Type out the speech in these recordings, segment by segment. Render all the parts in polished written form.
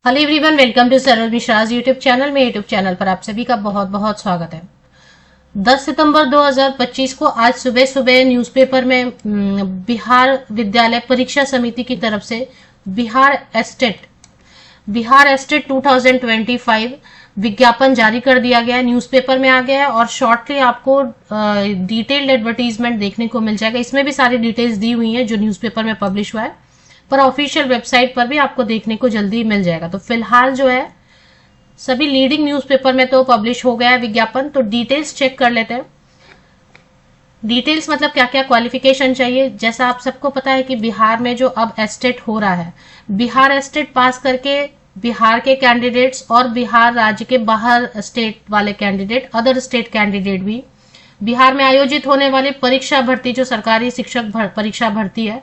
Hello everyone, welcome to सरल मिश्राज YouTube channel में। YouTube channel पर आप सभी का बहुत बहुत स्वागत है। 10 सितंबर 2025 को आज सुबह सुबह न्यूज़पेपर में बिहार विद्यालय परीक्षा समिति की तरफ से बिहार एस्टेट 2025 विज्ञापन जारी कर दिया गया है, न्यूज़पेपर में आ गया है और शॉर्टली आपको डिटेल्ड एडवर्टीजमेंट देखने को मिल जाएगा। इसमें भी सारी डिटेल्स दी हुई हैं जो न्यूज़पेपर में पब्लिश हुआ है, पर ऑफिशियल वेबसाइट पर भी आपको देखने को जल्दी मिल जाएगा। तो फिलहाल जो है सभी लीडिंग न्यूज़पेपर में तो पब्लिश हो गया है विज्ञापन। तो डिटेल्स चेक कर लेते हैं। डिटेल्स मतलब क्या क्या क्वालिफिकेशन चाहिए। जैसा आप सबको पता है कि बिहार में जो अब एस्टेट हो रहा है, बिहार एस्टेट पास करके बिहार के कैंडिडेट्स और बिहार राज्य के बाहर स्टेट वाले कैंडिडेट, अदर स्टेट कैंडिडेट भी बिहार में आयोजित होने वाली परीक्षा भर्ती, जो सरकारी शिक्षक परीक्षा भर्ती है,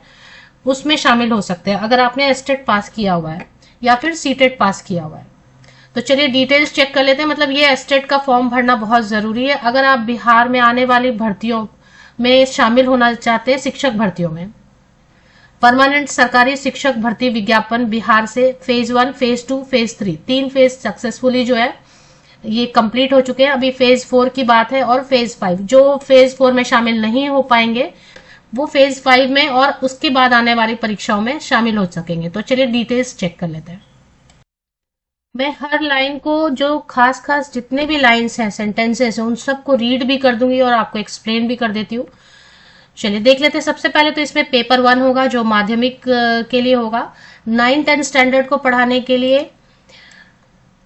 उसमें शामिल हो सकते हैं अगर आपने एस्टेट पास किया हुआ है या फिर सीटेट पास किया हुआ है। तो चलिए डिटेल्स चेक कर लेते हैं। मतलब ये एस्टेट का फॉर्म भरना बहुत जरूरी है अगर आप बिहार में आने वाली भर्तियों में शामिल होना चाहते हैं। शिक्षक भर्तियों में परमानेंट सरकारी शिक्षक भर्ती विज्ञापन बिहार से phase 1, phase 2, phase 3, 3 phase successfully जो है ये कंप्लीट हो चुके हैं। अभी फेज 4 की बात है और फेज 5, जो फेज 4 में शामिल नहीं हो पाएंगे वो फेज 5 में और उसके बाद आने वाली परीक्षाओं में शामिल हो सकेंगे। तो चलिए डिटेल्स चेक कर लेते हैं। मैं हर लाइन को, जो खास खास जितने भी लाइंस हैं, सेंटेंसेस हैं, उन सबको रीड भी कर दूंगी और आपको एक्सप्लेन भी कर देती हूँ। चलिए देख लेते हैं। सबसे पहले तो इसमें पेपर 1 होगा जो माध्यमिक के लिए होगा। 9-10 स्टैंडर्ड को पढ़ाने के लिए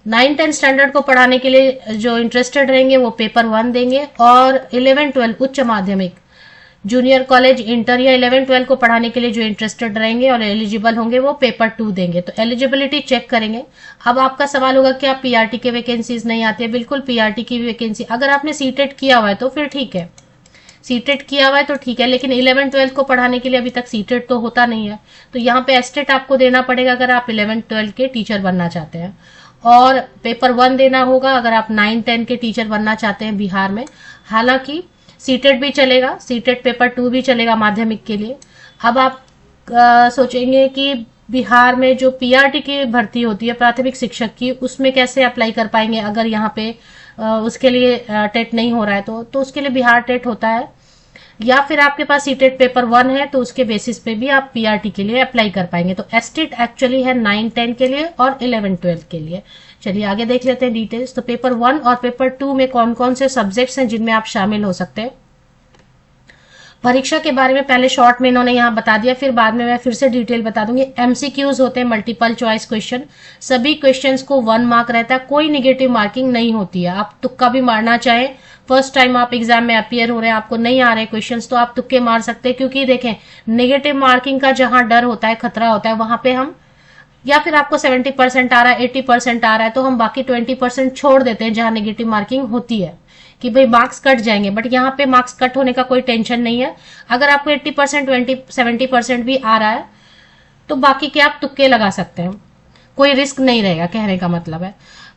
9-10 स्टैंडर्ड को पढ़ाने के लिए जो इंटरेस्टेड रहेंगे वो पेपर 1 देंगे, और 11-12 उच्च माध्यमिक, जूनियर कॉलेज, इंटर या 11-12 को पढ़ाने के लिए जो इंटरेस्टेड रहेंगे और एलिजिबल होंगे वो पेपर 2 देंगे। तो एलिजिबिलिटी चेक करेंगे। अब आपका सवाल होगा कि आप पीआरटी के वैकेंसीज नहीं आती है। बिल्कुल पीआरटी की वैकेंसी, अगर आपने सीटेट किया हुआ है तो फिर ठीक है, सीटेट किया हुआ है तो ठीक है, लेकिन 11-12 को पढ़ाने के लिए अभी तक सीटेट तो होता नहीं है। तो यहाँ पे एस्टेट आपको देना पड़ेगा अगर आप 11-12 के टीचर बनना चाहते हैं, और पेपर 1 देना होगा अगर आप 9-10 के टीचर बनना चाहते हैं बिहार में। हालांकि सीटेट भी चलेगा, सीटेट पेपर 2 भी चलेगा माध्यमिक के लिए। अब आप सोचेंगे कि बिहार में जो पीआरटी की भर्ती होती है प्राथमिक शिक्षक की, उसमें कैसे अप्लाई कर पाएंगे अगर यहाँ पे उसके लिए टेट नहीं हो रहा है तो उसके लिए बिहार टेट होता है, या फिर आपके पास सीटेट पेपर 1 है तो उसके बेसिस पे भी आप पीआरटी के लिए अप्लाई कर पाएंगे। तो एस्टेट एक्चुअली है 9-10 के लिए और 11-12 के लिए। चलिए आगे देख लेते हैं डिटेल्स। तो पेपर 1 और पेपर 2 में कौन कौन से सब्जेक्ट्स हैं जिनमें आप शामिल हो सकते हैं। परीक्षा के बारे में पहले शॉर्ट में इन्होंने यहाँ बता दिया, फिर बाद में मैं फिर से डिटेल बता दूंगी। एमसीक्यूज होते हैं, मल्टीपल चॉइस क्वेश्चन। सभी क्वेश्चंस को 1 मार्क रहता है, कोई निगेटिव मार्किंग नहीं होती है। आप तुक्का भी मारना चाहे, फर्स्ट टाइम आप एग्जाम में अपियर हो रहे हैं, आपको नहीं आ रहे क्वेश्चंस, तो आप तुक्के मार सकते हैं। क्योंकि देखें, नेगेटिव मार्किंग का जहां डर होता है, खतरा होता है, वहां पे हम, या फिर आपको 70% आ रहा है, 80% आ रहा है, तो हम बाकी 20% छोड़ देते हैं जहां नेगेटिव मार्किंग होती है कि भाई मार्क्स कट जाएंगे। बट यहाँ पे मार्क्स कट होने का कोई टेंशन नहीं है। अगर आपको 80%, 70% भी आ रहा है तो बाकी के आप तुक्के लगा सकते हैं, कोई रिस्क नहीं रहेगा, कहने का मतलब है।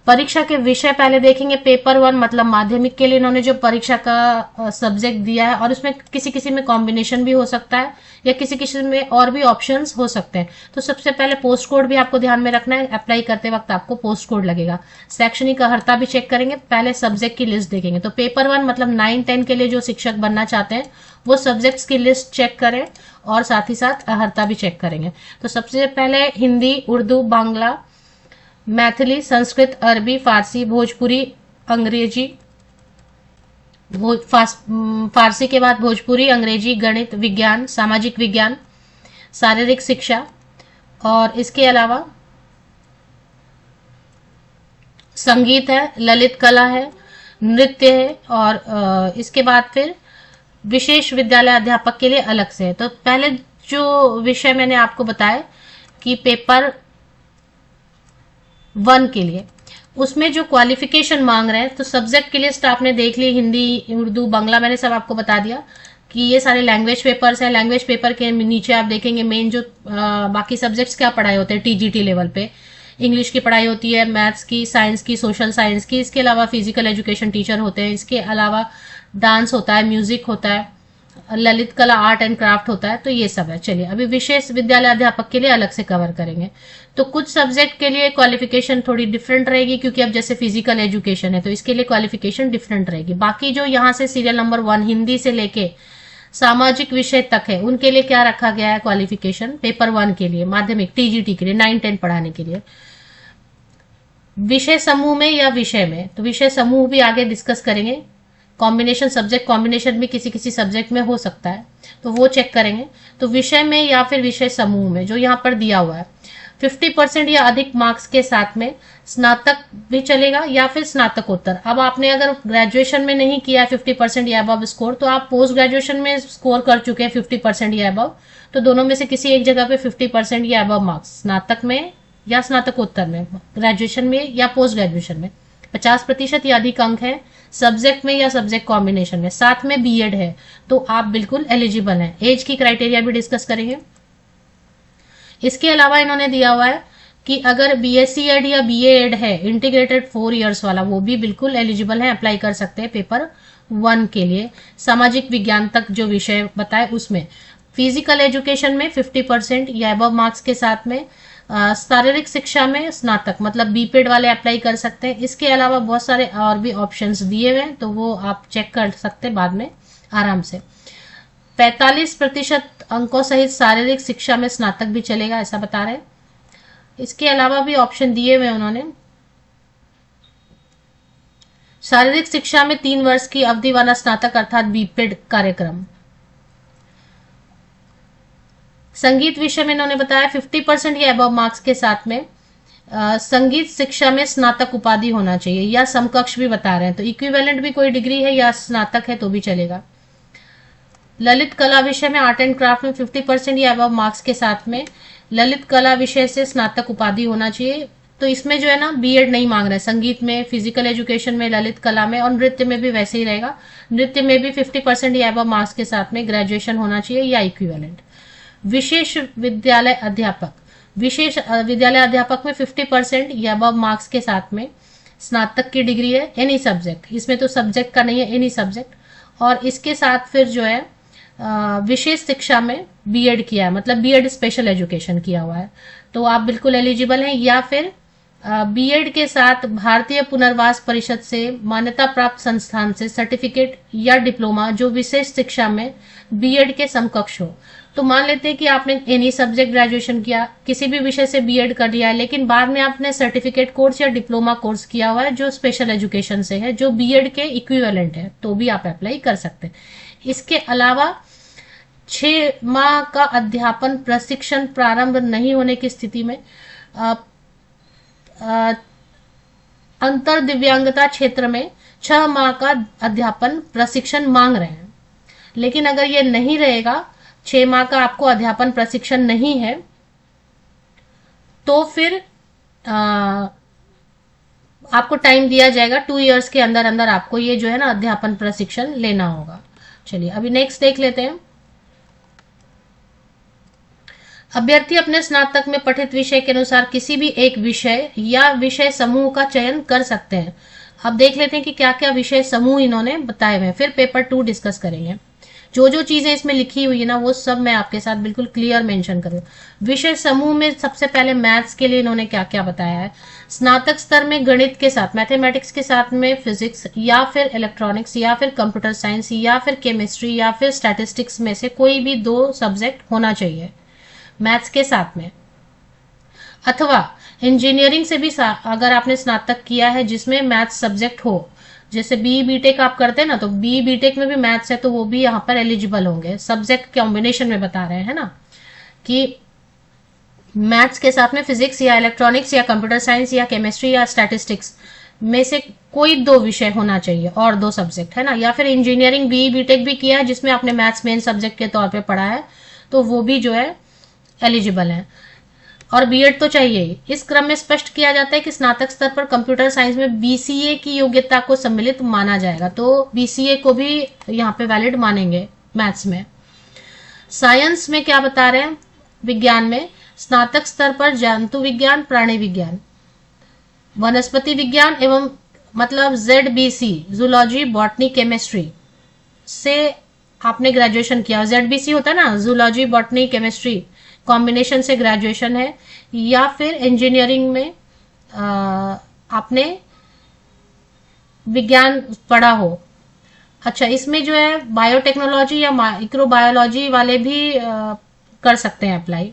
परीक्षा के विषय पहले देखेंगे। पेपर 1 मतलब माध्यमिक के लिए इन्होंने जो परीक्षा का सब्जेक्ट दिया है, और उसमें किसी किसी में कॉम्बिनेशन भी हो सकता है या किसी किसी में और भी ऑप्शंस हो सकते हैं। तो सबसे पहले पोस्ट कोड भी आपको ध्यान में रखना है, अप्लाई करते वक्त आपको पोस्ट कोड लगेगा। शैक्षणिक अर्हता भी चेक करेंगे, पहले सब्जेक्ट की लिस्ट देखेंगे। तो पेपर 1 मतलब 9-10 के लिए जो शिक्षक बनना चाहते हैं वो सब्जेक्ट्स की लिस्ट चेक करें और साथ ही साथ अर्हता भी चेक करेंगे। तो सबसे पहले हिंदी, उर्दू, बांग्ला, मैथिली, संस्कृत, अरबी, फारसी, भोजपुरी, अंग्रेजी, फारसी के बाद भोजपुरी, अंग्रेजी, गणित, विज्ञान, सामाजिक विज्ञान, शारीरिक शिक्षा, और इसके अलावा संगीत है, ललित कला है, नृत्य है, और इसके बाद फिर विशेष विद्यालय अध्यापक के लिए अलग से है। तो पहले जो विषय मैंने आपको बताया कि पेपर 1 के लिए, उसमें जो क्वालिफिकेशन मांग रहे हैं, तो सब्जेक्ट की लिस्ट आपने देख ली, हिंदी, उर्दू, बांग्ला, मैंने सब आपको बता दिया कि ये सारे लैंग्वेज पेपर्स हैं। लैंग्वेज पेपर के नीचे आप देखेंगे मेन जो बाकी सब्जेक्ट्स क्या पढ़ाई होते हैं टीजीटी लेवल पे। इंग्लिश की पढ़ाई होती है, मैथ्स की, साइंस की, सोशल साइंस की, इसके अलावा फिजिकल एजुकेशन टीचर होते हैं, इसके अलावा डांस होता है, म्यूजिक होता है, ललित कला आर्ट एंड क्राफ्ट होता है, तो ये सब है। चलिए अभी विशेष विद्यालय अध्यापक के लिए अलग से कवर करेंगे। तो कुछ सब्जेक्ट के लिए क्वालिफिकेशन थोड़ी डिफरेंट रहेगी, क्योंकि अब जैसे फिजिकल एजुकेशन है तो इसके लिए क्वालिफिकेशन डिफरेंट रहेगी। बाकी जो यहाँ से सीरियल नंबर 1 हिंदी से लेके सामाजिक विषय तक है, उनके लिए क्या रखा गया है क्वालिफिकेशन, पेपर 1 के लिए, माध्यमिक टीजीटी के लिए 9-10 पढ़ाने के लिए। विषय समूह में या विषय में, तो विषय समूह भी आगे डिस्कस करेंगे। कॉम्बिनेशन, सब्जेक्ट कॉम्बिनेशन भी किसी किसी सब्जेक्ट में हो सकता है, तो वो चेक करेंगे। तो विषय में या फिर विषय समूह में, जो यहाँ पर दिया हुआ है 50% या अधिक मार्क्स के साथ में स्नातक भी चलेगा या फिर स्नातकोत्तर। अब आपने अगर ग्रेजुएशन में नहीं किया है 50% या अबव स्कोर, तो आप पोस्ट ग्रेजुएशन में स्कोर कर चुके हैं 50% या अबव, तो दोनों में से किसी एक जगह पे 50% या अबव मार्क्स, स्नातक में या स्नातकोत्तर में, ग्रेजुएशन में या पोस्ट ग्रेजुएशन में 50% या अधिक अंक है सब्जेक्ट में या सब्जेक्ट कॉम्बिनेशन में, साथ में बीएड है, तो आप बिल्कुल एलिजिबल हैं। एज की क्राइटेरिया भी डिस्कस करेंगे। इसके अलावा इन्होंने दिया हुआ है कि अगर बीएससी एड या बीए एड है इंटीग्रेटेड 4 इयर्स वाला, वो भी बिल्कुल एलिजिबल है, अप्लाई कर सकते हैं पेपर 1 के लिए। सामाजिक विज्ञान तक जो विषय बताए उसमें, फिजिकल एजुकेशन में 50% या अबव मार्क्स के साथ में, शारीरिक शिक्षा में स्नातक मतलब बीपेड वाले अप्लाई कर सकते हैं। इसके अलावा बहुत सारे और भी ऑप्शंस दिए हुए हैं, तो वो आप चेक कर सकते हैं बाद में आराम से। 45% अंकों सहित शारीरिक शिक्षा में स्नातक भी चलेगा, ऐसा बता रहे हैं। इसके अलावा भी ऑप्शन दिए हुए उन्होंने। शारीरिक शिक्षा में 3 वर्ष की अवधि वाला स्नातक अर्थात बीपेड कार्यक्रम। संगीत विषय में इन्होंने बताया 50% या अबव मार्क्स के साथ में संगीत शिक्षा में स्नातक उपाधि होना चाहिए या समकक्ष भी बता रहे हैं, तो इक्विवेलेंट भी कोई डिग्री है या स्नातक है तो भी चलेगा। ललित कला विषय में आर्ट एंड क्राफ्ट में 50% या अबव मार्क्स के साथ में ललित कला विषय से स्नातक उपाधि होना चाहिए। तो इसमें जो है ना बीएड नहीं मांग रहे, संगीत में, फिजिकल एजुकेशन में, ललित कला में और नृत्य में भी वैसे ही रहेगा। नृत्य में भी 50% या अबव मार्क्स के साथ में ग्रेजुएशन होना चाहिए या इक्विवेलेंट। विशेष विद्यालय अध्यापक, विशेष विद्यालय अध्यापक में 50% या अबव मार्क्स के साथ में स्नातक की डिग्री है, एनी सब्जेक्ट, इसमें तो सब्जेक्ट का नहीं है, एनी सब्जेक्ट। और इसके साथ फिर जो है विशेष शिक्षा में बीएड किया है, मतलब बीएड स्पेशल एजुकेशन किया हुआ है, तो आप बिल्कुल एलिजिबल हैं। या फिर बीएड के साथ भारतीय पुनर्वास परिषद से मान्यता प्राप्त संस्थान से सर्टिफिकेट या डिप्लोमा जो विशेष शिक्षा में बीएड के समकक्ष हो। तो मान लेते हैं कि आपने एनी सब्जेक्ट ग्रेजुएशन किया, किसी भी विषय से बीएड कर लिया है, लेकिन बाद में आपने सर्टिफिकेट कोर्स या डिप्लोमा कोर्स किया हुआ है जो स्पेशल एजुकेशन से है, जो बीएड के इक्विवेलेंट है, तो भी आप अप्लाई कर सकते हैं। इसके अलावा 6 माह का अध्यापन प्रशिक्षण प्रारंभ नहीं होने की स्थिति में अंतर दिव्यांगता क्षेत्र में 6 माह का अध्यापन प्रशिक्षण मांग रहे हैं। लेकिन अगर ये नहीं रहेगा, 6 माह का आपको अध्यापन प्रशिक्षण नहीं है, तो फिर आपको टाइम दिया जाएगा, 2 इयर्स के अंदर अंदर आपको ये जो है ना अध्यापन प्रशिक्षण लेना होगा। चलिए अभी नेक्स्ट देख लेते हैं। अभ्यर्थी अपने स्नातक में पठित विषय के अनुसार किसी भी एक विषय या विषय समूह का चयन कर सकते हैं। अब देख लेते हैं कि क्या क्या विषय समूह इन्होंने बताए हुए हैं, फिर पेपर 2 डिस्कस करेंगे। जो जो चीजें इसमें लिखी हुई है ना, वो सब मैं आपके साथ बिल्कुल क्लियर मेंशन करूँ। विषय समूह में सबसे पहले मैथ्स के लिए इन्होंने क्या क्या बताया है। स्नातक स्तर में गणित के साथ, मैथमेटिक्स के साथ में फिजिक्स या फिर इलेक्ट्रॉनिक्स या फिर कंप्यूटर साइंस या फिर केमिस्ट्री या फिर स्टैटिस्टिक्स में से कोई भी 2 सब्जेक्ट होना चाहिए मैथ्स के साथ में। अथवा इंजीनियरिंग से भी अगर आपने स्नातक किया है जिसमें मैथ्स सब्जेक्ट हो, जैसे बीई बीटेक आप करते हैं ना, तो बीई बीटेक में भी मैथ्स है, तो वो भी यहाँ पर एलिजिबल होंगे। सब्जेक्ट कॉम्बिनेशन में बता रहे हैं ना कि मैथ्स के साथ में फिजिक्स या इलेक्ट्रॉनिक्स या कंप्यूटर साइंस या केमिस्ट्री या स्टैटिस्टिक्स में से कोई 2 विषय होना चाहिए और 2 सब्जेक्ट, है ना। या फिर इंजीनियरिंग बीई बीटेक भी किया है जिसमें आपने मैथ्स मेन सब्जेक्ट के तौर पर पढ़ा है, तो वो भी जो है एलिजिबल है। और बीएड तो चाहिए ही। इस क्रम में स्पष्ट किया जाता है कि स्नातक स्तर पर कंप्यूटर साइंस में बीसीए की योग्यता को सम्मिलित माना जाएगा, तो बीसीए को भी यहाँ पे वैलिड मानेंगे मैथ्स में। साइंस में क्या बता रहे हैं, विज्ञान में स्नातक स्तर पर जंतु विज्ञान, प्राणी विज्ञान, वनस्पति विज्ञान एवं मतलब ZBC जूलॉजी, बॉटनी, केमिस्ट्री से आपने ग्रेजुएशन किया, ZBC होता है ना, जूलॉजी बॉटनी केमिस्ट्री कॉम्बिनेशन से ग्रेजुएशन है, या फिर इंजीनियरिंग में आपने विज्ञान पढ़ा हो। अच्छा, इसमें जो है बायोटेक्नोलॉजी या माइक्रोबायोलॉजी वाले भी कर सकते हैं अप्लाई।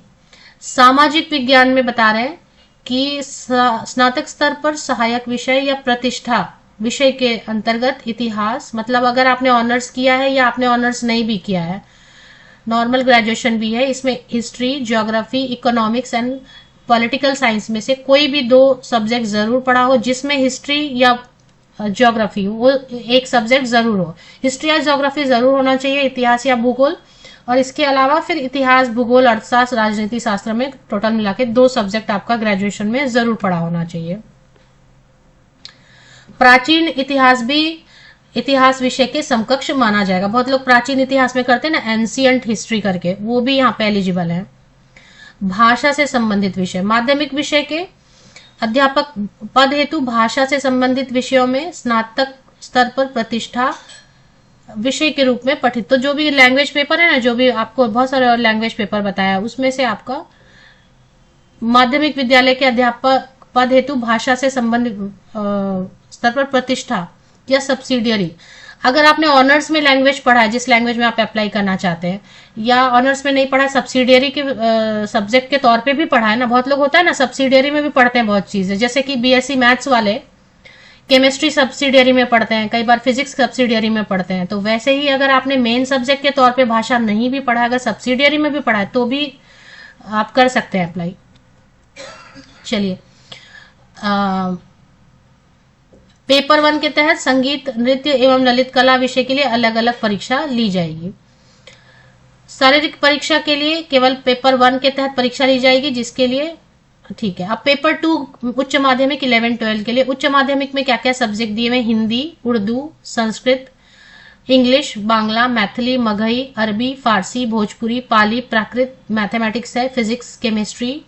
सामाजिक विज्ञान में बता रहे हैं कि स्नातक स्तर पर सहायक विषय या प्रतिष्ठा विषय के अंतर्गत इतिहास, मतलब अगर आपने ऑनर्स किया है या आपने ऑनर्स नहीं भी किया है, नॉर्मल ग्रेजुएशन भी है, इसमें history, geography, economics and political science में से कोई भी 2 सब्जेक्ट जरूर पढ़ा हो, जिसमें हिस्ट्री या ज्योग्राफी वो एक सब्जेक्ट जरूर हो। हिस्ट्री या ज्योग्राफी जरूर होना चाहिए, इतिहास या भूगोल, और इसके अलावा फिर इतिहास, भूगोल, अर्थशास्त्र, राजनीति शास्त्र में टोटल मिला के 2 सब्जेक्ट आपका ग्रेजुएशन में जरूर पढ़ा होना चाहिए। प्राचीन इतिहास भी इतिहास विषय के समकक्ष माना जाएगा। बहुत लोग प्राचीन इतिहास में करते हैं ना, एंशियंट हिस्ट्री करके, वो भी यहाँ पे एलिजिबल है। भाषा से संबंधित विषय, माध्यमिक विषय के अध्यापक पद हेतु भाषा से संबंधित विषयों में स्नातक स्तर पर प्रतिष्ठा विषय के रूप में पठित, तो जो भी लैंग्वेज पेपर है ना, जो भी आपको बहुत सारे लैंग्वेज पेपर बताया, उसमें से आपका माध्यमिक विद्यालय के अध्यापक पद हेतु भाषा से संबंधित स्तर पर प्रतिष्ठा या सब्सिडियरी, अगर आपने ऑनर्स में लैंग्वेज पढ़ा है, जिस लैंग्वेज में आप अप्लाई करना चाहते हैं, या ऑनर्स में नहीं पढ़ा है, सब्सिडियरी के सब्जेक्ट के तौर पे भी पढ़ा है ना, बहुत लोग होता है ना सब्सिडियरी में भी पढ़ते हैं बहुत चीजें, जैसे कि BSc मैथ्स वाले केमिस्ट्री सब्सिडियरी में पढ़ते हैं, कई बार फिजिक्स सब्सिडियरी में पढ़ते हैं, तो वैसे ही अगर आपने मेन सब्जेक्ट के तौर पे भाषा नहीं भी पढ़ा, अगर सब्सिडियरी में भी पढ़ा है, तो भी आप कर सकते हैं अप्लाई। चलिए, पेपर 1 के तहत संगीत, नृत्य एवं ललित कला विषय के लिए अलग अलग परीक्षा ली जाएगी। शारीरिक परीक्षा के लिए केवल पेपर 1 के तहत परीक्षा ली जाएगी, जिसके लिए ठीक है। अब पेपर 2 उच्च माध्यमिक 11-12 के लिए, उच्च माध्यमिक में क्या क्या सब्जेक्ट दिए हुए, हिंदी, उर्दू, संस्कृत, इंग्लिश, बांग्ला, मैथिली, मगही, अरबी, फारसी, भोजपुरी, पाली, प्राकृत, मैथमेटिक्स है, फिजिक्स, केमिस्ट्री,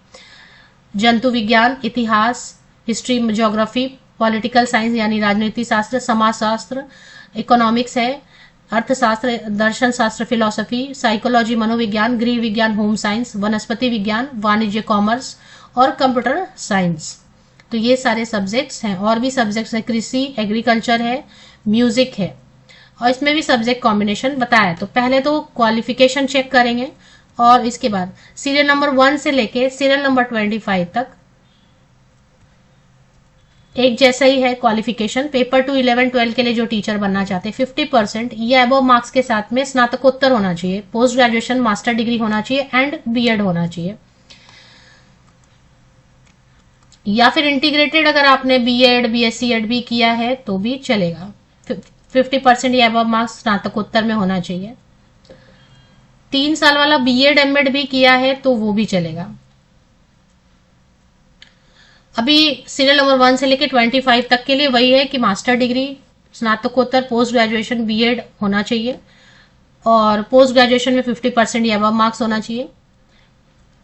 जंतु विज्ञान, इतिहास, हिस्ट्री, ज्योग्राफी, पॉलिटिकल साइंस यानी राजनीति शास्त्र, समाजशास्त्र, इकोनॉमिक्स है, अर्थशास्त्र, दर्शन शास्त्र, फिलोसफी, साइकोलॉजी, मनोविज्ञान, गृह विज्ञान, होम साइंस, वनस्पति विज्ञान, वाणिज्य, कॉमर्स और कंप्यूटर साइंस। तो ये सारे सब्जेक्ट्स हैं। और भी सब्जेक्ट्स हैं, कृषि, एग्रीकल्चर है, म्यूजिक है, और इसमें भी सब्जेक्ट कॉम्बिनेशन बताया। तो पहले तो क्वालिफिकेशन चेक करेंगे, और इसके बाद सीरियल नंबर 1 से लेके सीरियल नंबर 25 तक एक जैसा ही है क्वालिफिकेशन। पेपर 2 11-12 के लिए जो टीचर बनना चाहते हैं 50% या अबव मार्क्स के साथ में स्नातकोत्तर होना चाहिए, पोस्ट ग्रेजुएशन मास्टर डिग्री होना चाहिए एंड BEd होना चाहिए, या फिर इंटीग्रेटेड अगर आपने BEd BSc एड भी किया है तो भी चलेगा। 50% या अबव मार्क्स स्नातकोत्तर में होना चाहिए। 3 साल वाला BEd MAd भी किया है तो वो भी चलेगा। अभी सीरियल नंबर 1 से लेके 25 तक के लिए वही है कि मास्टर डिग्री, स्नातकोत्तर, पोस्ट ग्रेजुएशन BEd होना चाहिए, और पोस्ट ग्रेजुएशन में 50% या अबव मार्क्स होना चाहिए।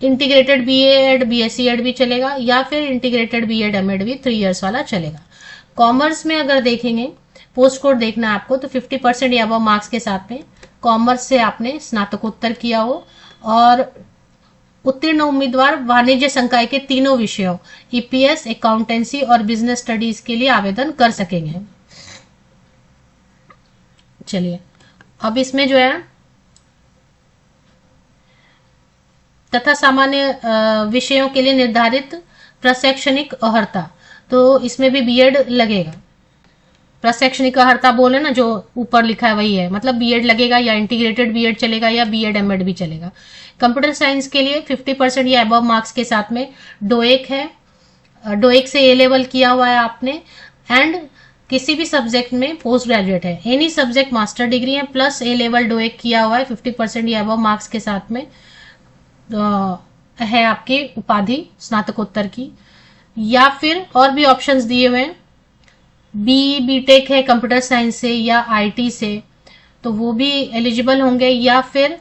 इंटीग्रेटेड BEd BSc एड भी चलेगा, या फिर इंटीग्रेटेड BEd MAd भी 3 इयर्स वाला चलेगा। कॉमर्स में अगर देखेंगे, पोस्ट कोड देखना है आपको, तो 50% या अबव मार्क्स के साथ में कॉमर्स से आपने स्नातकोत्तर किया हो, और उत्तीर्ण उम्मीदवार वाणिज्य संकाय के तीनों विषयों EPS, अकाउंटेंसी और बिजनेस स्टडीज के लिए आवेदन कर सकेंगे। चलिए, अब इसमें जो है तथा सामान्य विषयों के लिए निर्धारित प्रशैक्षणिक अर्हता, तो इसमें भी BEd लगेगा। प्रशैक्षणिक अर्हता बोले ना, जो ऊपर लिखा है वही है, मतलब BEd लगेगा, या इंटीग्रेटेड BEd चलेगा, या BEd MAd भी चलेगा। कंप्यूटर साइंस के लिए 50% या अबव मार्क्स के साथ में डोएक है, डोएक से A लेवल किया हुआ है आपने, एंड किसी भी सब्जेक्ट में पोस्ट ग्रेजुएट है, एनी सब्जेक्ट मास्टर डिग्री है प्लस A लेवल डोएक किया हुआ है, 50% या अबव मार्क्स के साथ में है आपकी उपाधि स्नातकोत्तर की। या फिर और भी ऑप्शंस दिए हुए हैं, BTech है कंप्यूटर साइंस से या IT से, तो वो भी एलिजिबल होंगे, या फिर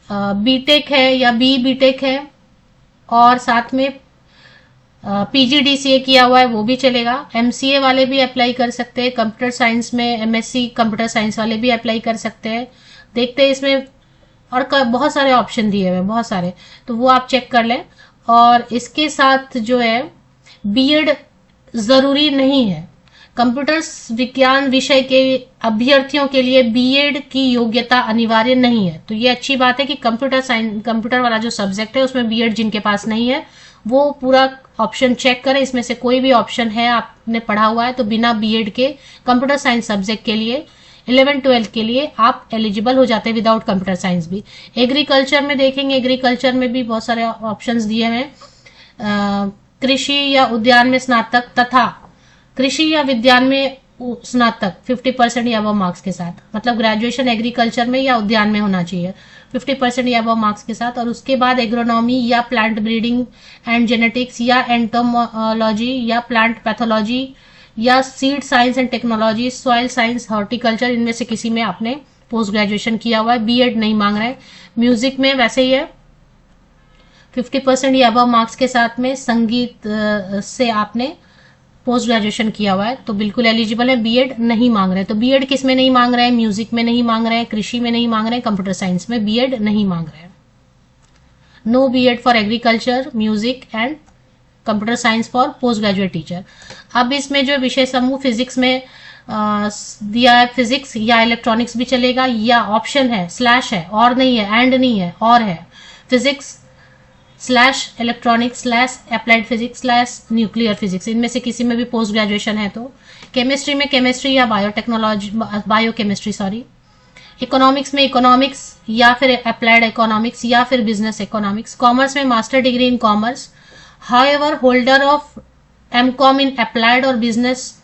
BTech है या BTech है और साथ में PGDCA किया हुआ है वो भी चलेगा। MCA वाले भी अप्लाई कर सकते हैं। कंप्यूटर साइंस में MSc कंप्यूटर साइंस वाले भी अप्लाई कर सकते हैं। देखते हैं इसमें और बहुत सारे ऑप्शन दिए हुए हैं, बहुत सारे, तो वो आप चेक कर लें। और इसके साथ जो है बीएड जरूरी नहीं है। कंप्यूटर विज्ञान विषय के अभ्यर्थियों के लिए बीएड की योग्यता अनिवार्य नहीं है। तो ये अच्छी बात है कि कंप्यूटर वाला जो सब्जेक्ट है उसमें बीएड जिनके पास नहीं है वो पूरा ऑप्शन चेक करें। इसमें से कोई भी ऑप्शन है आपने पढ़ा हुआ है तो बिना बीएड के कंप्यूटर साइंस सब्जेक्ट के लिए 11-12 के लिए आप एलिजिबल हो जाते हैं विदाउट कंप्यूटर साइंस भी। एग्रीकल्चर में देखेंगे, एग्रीकल्चर में भी बहुत सारे ऑप्शंस दिए हैं। कृषि या उद्यान में स्नातक तथा कृषि या विज्ञान में स्नातक 50% या अबव मार्क्स के साथ, मतलब ग्रेजुएशन एग्रीकल्चर में या उद्यान में होना चाहिए 50% या अबव मार्क्स के साथ। और उसके बाद एग्रोनॉमी या प्लांट ब्रीडिंग एंड जेनेटिक्स या एंटोमोलॉजी या प्लांट पैथोलॉजी या seed science and technology, soil science, horticulture, इनमें से किसी में आपने पोस्ट ग्रेजुएशन किया हुआ है, बीएड नहीं मांग रहे हैं। म्यूजिक में वैसे ही है 50% या अबव मार्क्स के साथ में संगीत से आपने पोस्ट ग्रेजुएशन किया हुआ है तो बिल्कुल एलिजिबल है, बीएड नहीं मांग रहे हैं। तो बीएड किस में नहीं मांग रहे हैं? म्यूजिक में नहीं मांग रहे हैं, कृषि में नहीं मांग रहे हैं, कंप्यूटर साइंस में बीएड नहीं मांग रहे हैं। No BEd for agriculture, music and computer science for post graduate teacher. अब इसमें जो विषय समूह फिजिक्स में दिया है, फिजिक्स या इलेक्ट्रॉनिक्स भी चलेगा, या ऑप्शन है स्लैश है, और नहीं है, एंड नहीं है, और है physics slash electronics slash applied physics slash nuclear physics, इनमें से किसी में भी पोस्ट ग्रेजुएशन है तो। केमिस्ट्री में केमिस्ट्री या बायोटेक्नोलॉजी, बायोकेमिस्ट्री सॉरी। इकोनॉमिक्स में इकोनॉमिक्स या फिर अप्लाइड इकोनॉमिक्स या फिर बिजनेस इकोनॉमिक्स। कॉमर्स में master degree in commerce, however holder of MCom in applied और business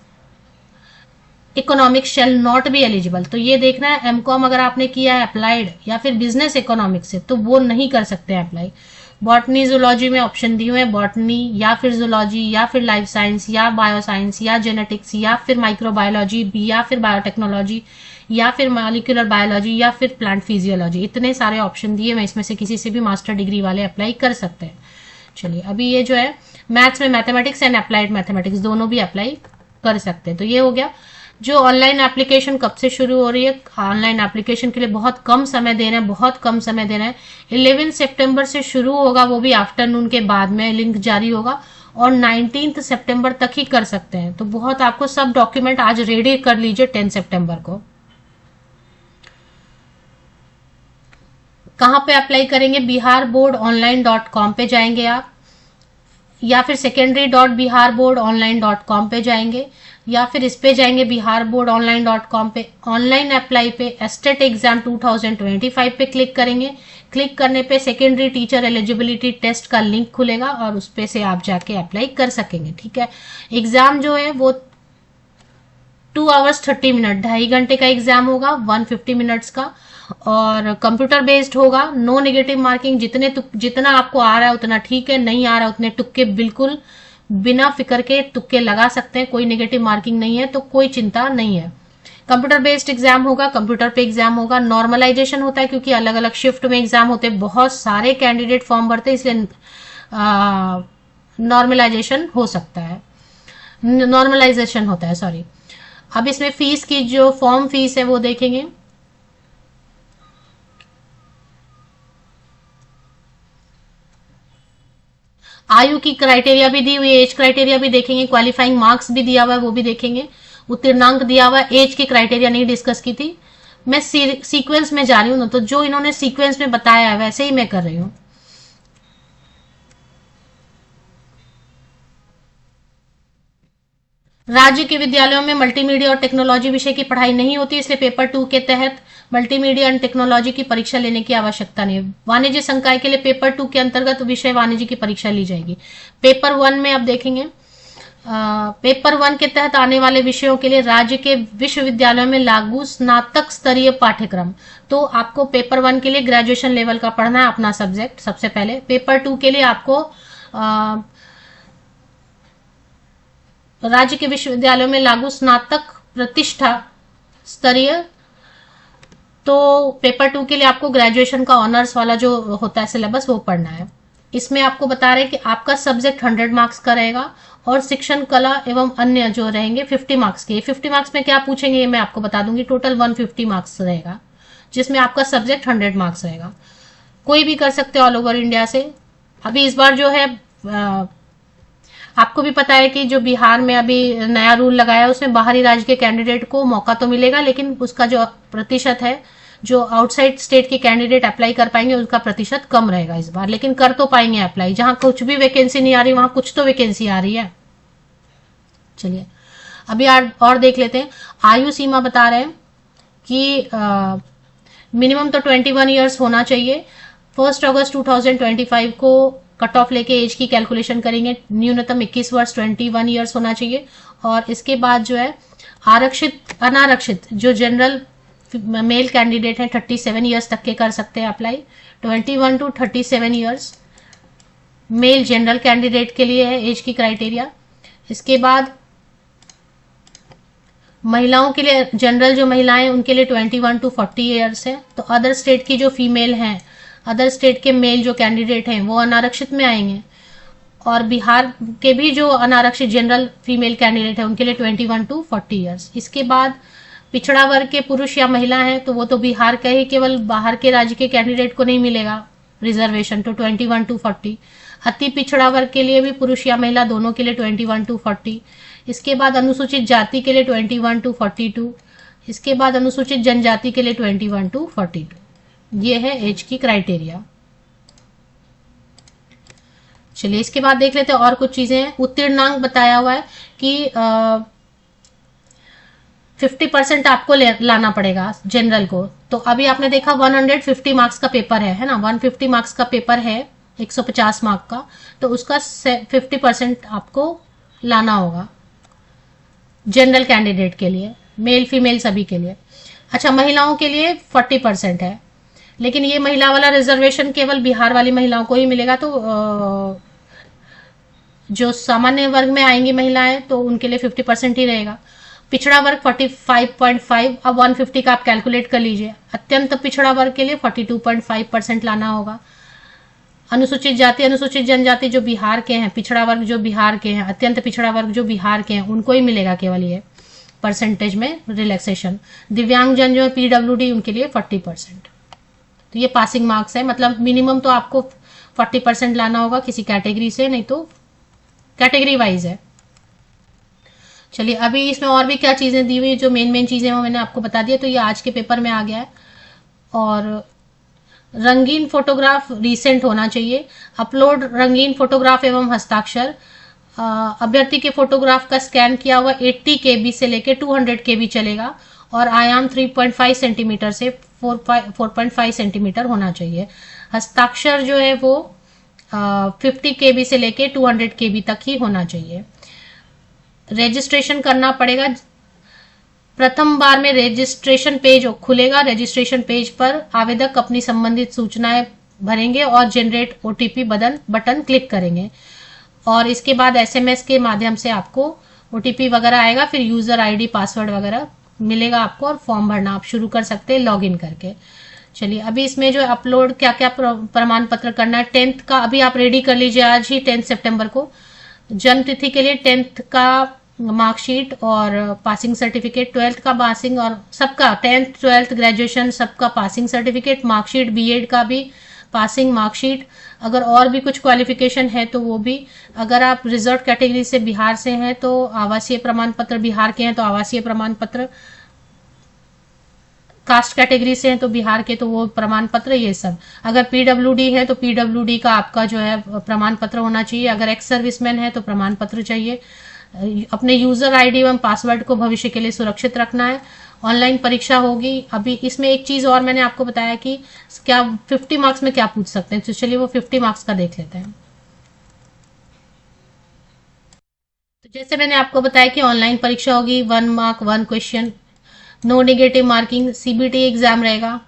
economics shall not be eligible. तो ये देखना है एमकॉम अगर आपने किया है अप्लाइड या फिर बिजनेस इकोनॉमिक्स से तो वो नहीं कर सकते हैं अप्लाई। बॉटनी जूलॉजी में ऑप्शन दिए हुए हैं, बॉटनी या फिर जूलॉजी या फिर लाइफ साइंस या बायोसाइंस या जेनेटिक्स या फिर माइक्रोबायोलॉजी या फिर बायोटेक्नोलॉजी या फिर मॉलिक्यूलर बायोलॉजी या फिर प्लांट फिजियोलॉजी, इतने सारे ऑप्शन दिए हुए, इसमें से किसी से भी मास्टर डिग्री वाले अप्लाई कर सकते हैं। चलिए अभी ये जो है मैथ्स में मैथमेटिक्स एंड अप्लाइड मैथमेटिक्स दोनों भी अप्लाई कर सकते हैं। तो ये हो गया। जो ऑनलाइन एप्लीकेशन कब से शुरू हो रही है? ऑनलाइन एप्लीकेशन के लिए बहुत कम समय देना है, बहुत कम समय देना है। 11 सितंबर से शुरू होगा, वो भी आफ्टरनून के बाद में लिंक जारी होगा, और 19 सितंबर तक ही कर सकते हैं। तो बहुत आपको सब डॉक्यूमेंट आज रेडी कर लीजिए 10 सितंबर को। कहां पे अप्लाई करेंगे? biharboardonline.com पे जाएंगे आप, या फिर secondary.biharboardonline.com पे जाएंगे, या फिर इस पे जाएंगे biharboardonline.com पे। ऑनलाइन अप्लाई पे एस्टेट एग्जाम 2025 पे क्लिक करेंगे। क्लिक करने पे सेकेंडरी टीचर एलिजिबिलिटी टेस्ट का लिंक खुलेगा और उस पे से आप जाके अप्लाई कर सकेंगे। ठीक है। एग्जाम जो है वो 2 hours 30 minutes, 2.5 घंटे का एग्जाम होगा, 150 मिनट्स का, और कंप्यूटर बेस्ड होगा। नो नेगेटिव मार्किंग, जितना आपको आ रहा है उतना ठीक है, नहीं आ रहा उतने तुक्के बिल्कुल बिना फिक्र के तुक्के लगा सकते हैं, कोई नेगेटिव मार्किंग नहीं है तो कोई चिंता नहीं है। कंप्यूटर बेस्ड एग्जाम होगा, कंप्यूटर पे एग्जाम होगा। नॉर्मलाइजेशन होता है क्योंकि अलग अलग शिफ्ट में एग्जाम होते हैं, बहुत सारे कैंडिडेट फॉर्म भरते हैं, इसलिए नॉर्मलाइजेशन हो सकता है, नॉर्मलाइजेशन होता है सॉरी। अब इसमें फीस की जो फॉर्म फीस है वो देखेंगे। आयु की क्राइटेरिया भी दी हुई है, एज क्राइटेरिया भी देखेंगे, क्वालिफाइंग मार्क्स भी दिया हुआ है वो भी देखेंगे, उत्तीर्णांक दिया हुआ है। एज की क्राइटेरिया नहीं डिस्कस की थी, मैं सीक्वेंस में जा रही हूं ना, तो जो इन्होंने सीक्वेंस में बताया है वैसे ही मैं कर रही हूं। राज्य के विद्यालयों में मल्टीमीडिया और टेक्नोलॉजी विषय की पढ़ाई नहीं होती, इसलिए पेपर 2 के तहत मल्टीमीडिया एंड टेक्नोलॉजी की परीक्षा लेने की आवश्यकता नहीं है। वाणिज्य संकाय के लिए पेपर 2 के अंतर्गत विषय वाणिज्य की परीक्षा ली जाएगी। पेपर 1 में आप देखेंगे, पेपर 1 के तहत आने वाले विषयों के लिए राज्य के विश्वविद्यालयों में लागू स्नातक स्तरीय पाठ्यक्रम। तो आपको पेपर 1 के लिए ग्रेजुएशन लेवल का पढ़ना है अपना सब्जेक्ट सबसे पहले। पेपर 2 के लिए आपको राज्य के विश्वविद्यालयों में लागू स्नातक प्रतिष्ठा स्तरीय, तो पेपर 2 के लिए आपको ग्रेजुएशन का ऑनर्स वाला जो होता है सिलेबस वो पढ़ना है। इसमें आपको बता रहे हैं कि आपका सब्जेक्ट 100 मार्क्स का रहेगा और शिक्षण कला एवं अन्य जो रहेंगे 50 मार्क्स के। 50 मार्क्स में क्या पूछेंगे ये मैं आपको बता दूंगी। टोटल 150 मार्क्स रहेगा जिसमें आपका सब्जेक्ट 100 मार्क्स रहेगा। कोई भी कर सकते हैं ऑल ओवर इंडिया से। अभी इस बार जो है आपको भी पता है कि जो बिहार में अभी नया रूल लगाया है उसमें बाहरी राज्य के कैंडिडेट को मौका तो मिलेगा, लेकिन उसका जो प्रतिशत है जो आउटसाइड स्टेट के कैंडिडेट अप्लाई कर पाएंगे उसका प्रतिशत कम रहेगा इस बार, लेकिन कर तो पाएंगे अप्लाई। जहां कुछ भी वैकेंसी नहीं आ रही वहां कुछ तो वैकेंसी आ रही है। चलिए अभी और देख लेते हैं। आयु सीमा बता रहे हैं कि मिनिमम तो 21 ईयर्स होना चाहिए। 1 अगस्त 2025 को कट ऑफ लेके एज की कैलकुलेशन करेंगे। न्यूनतम 21 वर्ष 21 ईयर्स होना चाहिए। और इसके बाद जो है आरक्षित अनारक्षित जो जनरल मेल कैंडिडेट हैं 37 ईयर्स तक के कर सकते हैं apply. 21 to 37 years male general candidate के लिए है एज की क्राइटेरिया। इसके बाद महिलाओं के लिए जनरल जो महिलाएं उनके लिए 21 टू 40 ईयर्स है। तो अदर स्टेट की जो फीमेल हैं, अदर स्टेट के मेल जो कैंडिडेट हैं वो अनारक्षित में आएंगे। और बिहार के भी जो अनारक्षित जनरल फीमेल कैंडिडेट है उनके लिए 21 टू 40 ईयर्स। इसके बाद पिछड़ा वर्ग के पुरुष या महिला हैं तो वो तो बिहार का ही केवल बाहर के राज्य के कैंडिडेट को नहीं मिलेगा रिजर्वेशन, तो 21 टू 40। अति पिछड़ा वर्ग के लिए भी पुरुष या महिला दोनों के लिए 21 टू 40। इसके बाद अनुसूचित जाति के लिए 21 टू 42। इसके बाद अनुसूचित जनजाति के लिए 21 टू 42। ये है एज की क्राइटेरिया। चलिए इसके बाद देख लेते हैं और कुछ चीजें हैं। उत्तीर्णांक बताया हुआ है कि 50% आपको लाना पड़ेगा जनरल को। तो अभी आपने देखा 150 मार्क्स का पेपर है ना, 150 मार्क्स का पेपर है 150 मार्क का, तो उसका 50% आपको लाना होगा जनरल कैंडिडेट के लिए, मेल फीमेल सभी के लिए। अच्छा महिलाओं के लिए 40% है, लेकिन ये महिला वाला रिजर्वेशन केवल बिहार वाली महिलाओं को ही मिलेगा। तो जो सामान्य वर्ग में आएंगी महिलाएं तो उनके लिए 50% ही रहेगा। पिछड़ा वर्ग 45.5, अब 150 का आप कैलकुलेट कर लीजिए। अत्यंत पिछड़ा वर्ग के लिए 42.5% लाना होगा। अनुसूचित जाति अनुसूचित जनजाति जो बिहार के हैं, पिछड़ा वर्ग जो बिहार के हैं, अत्यंत पिछड़ा वर्ग जो बिहार के हैं उनको ही मिलेगा केवल ये परसेंटेज में रिलैक्सेशन। दिव्यांगजन जो है पीडब्ल्यूडी उनके लिए 40%। तो ये पासिंग मार्क्स है, मतलब मिनिमम तो आपको 40% लाना होगा किसी कैटेगरी से, नहीं तो कैटेगरी वाइज है। चलिए अभी इसमें और भी क्या चीजें दी हुई, जो मेन चीजें वो मैंने आपको बता दिया। तो ये आज के पेपर में आ गया है। और रंगीन फोटोग्राफ रीसेंट होना चाहिए। अपलोड रंगीन फोटोग्राफ एवं हस्ताक्षर। अभ्यर्थी के फोटोग्राफ का स्कैन किया हुआ 80 KB से लेके 200 KB चलेगा और आयाम 3.5 सेंटीमीटर से 4.5 सेंटीमीटर होना चाहिए। हस्ताक्षर जो है वो 50 KB से लेके 200 KB तक ही होना चाहिए। रजिस्ट्रेशन करना पड़ेगा। प्रथम बार में रजिस्ट्रेशन पेज खुलेगा। रजिस्ट्रेशन पेज पर आवेदक अपनी संबंधित सूचनाएं भरेंगे और जनरेट OTP बटन क्लिक करेंगे और इसके बाद SMS के माध्यम से आपको OTP वगैरह आएगा, फिर यूजर ID पासवर्ड वगैरह मिलेगा आपको और फॉर्म भरना आप शुरू कर सकते हैं लॉगिन करके। चलिए अभी इसमें जो अपलोड क्या क्या प्रमाण पत्र करना है, 10th का अभी आप रेडी कर लीजिए आज ही 10 सितंबर को। जन्म तिथि के लिए 10th का मार्कशीट और पासिंग सर्टिफिकेट, 12th का पासिंग और सबका 10th 12th ग्रेजुएशन सबका पासिंग सर्टिफिकेट, मार्कशीट बीएड का भी पासिंग मार्कशीट। अगर और भी कुछ क्वालिफिकेशन है तो वो भी। अगर आप रिजर्व कैटेगरी से बिहार से हैं तो आवासीय प्रमाण पत्र, बिहार के हैं तो आवासीय प्रमाण पत्र, कास्ट कैटेगरी से हैं तो बिहार के तो वो प्रमाण पत्र, ये सब। अगर पीडब्ल्यूडी है तो पीडब्ल्यूडी का आपका जो है प्रमाण पत्र होना चाहिए। अगर एक्स सर्विसमैन है तो प्रमाण पत्र चाहिए। अपने यूजर आईडी एवं पासवर्ड को भविष्य के लिए सुरक्षित रखना है। ऑनलाइन परीक्षा होगी। अभी इसमें एक चीज और मैंने आपको बताया कि क्या 50 मार्क्स में क्या पूछ सकते हैं, तो चलिए वो 50 मार्क्स का देख लेते हैं। तो जैसे मैंने आपको बताया कि ऑनलाइन परीक्षा होगी, 1 mark 1 question, no negative marking, CBT exam रहेगा।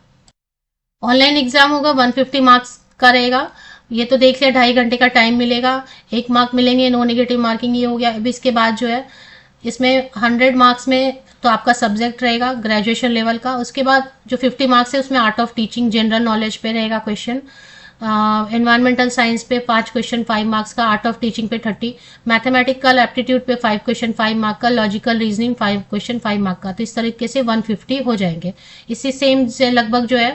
ऑनलाइन एग्जाम होगा, 150 मार्क्स का रहेगा। ये तो देख लिया, 2.5 घंटे का टाइम मिलेगा, 1 मार्क मिलेंगे, नो नेगेटिव मार्किंग ये हो गया। अभी इसके बाद जो है इसमें 100 मार्क्स में तो आपका सब्जेक्ट रहेगा ग्रेजुएशन लेवल का। उसके बाद जो 50 मार्क्स है उसमें art of teaching general knowledge पे रहेगा क्वेश्चन। एनवायरमेंटल साइंस पे 5 क्वेश्चन 5 मार्क्स का, आर्ट ऑफ टीचिंग पे 30, मैथमेटिकल एप्टीट्यूड पे 5 क्वेश्चन 5 मार्क का, लॉजिकल रीजनिंग 5 क्वेश्चन 5 मार्क का। तो इस तरीके से 150 हो जाएंगे। इसी सेम से लगभग जो है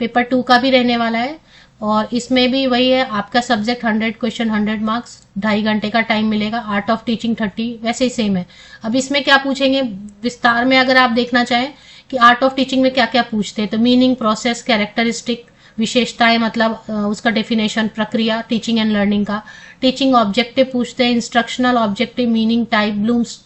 पेपर 2 का भी रहने वाला है, और इसमें भी वही है, आपका सब्जेक्ट 100 क्वेश्चन 100 मार्क्स, 2.5 घंटे का टाइम मिलेगा। आर्ट ऑफ टीचिंग 30, वैसे ही सेम है। अब इसमें क्या पूछेंगे विस्तार में, अगर आप देखना चाहें कि आर्ट ऑफ टीचिंग में क्या क्या पूछते हैं, तो मीनिंग, प्रोसेस, कैरेक्टरिस्टिक, विशेषताएं मतलब उसका डेफिनेशन, प्रक्रिया टीचिंग एंड लर्निंग का। टीचिंग ऑब्जेक्टिव पूछते हैं, instructional objective, meaning type, blooms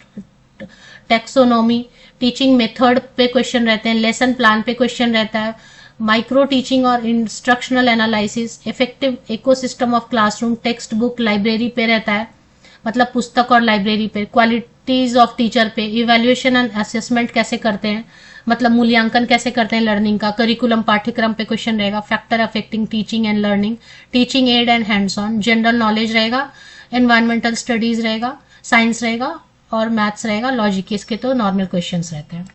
taxonomy. Teaching method पे क्वेश्चन रहते हैं, लेसन प्लान पे क्वेश्चन रहता है, माइक्रो टीचिंग और instructional analysis, effective ecosystem of classroom, text book, library पे रहता है, मतलब पुस्तक और लाइब्रेरी पे, क्वालिटीज ऑफ टीचर पे, इवैल्यूएशन एंड असेसमेंट कैसे करते हैं, मतलब मूल्यांकन कैसे करते हैं लर्निंग का, करिकुलम पाठ्यक्रम पे क्वेश्चन रहेगा, factor affecting teaching and learning, teaching add and hands on, general knowledge रहेगा, एनवायरमेंटल स्टडीज रहेगा, साइंस रहेगा और मैथ्स रहेगा, लॉजिक, इसके तो नॉर्मल क्वेश्चंस रहते हैं।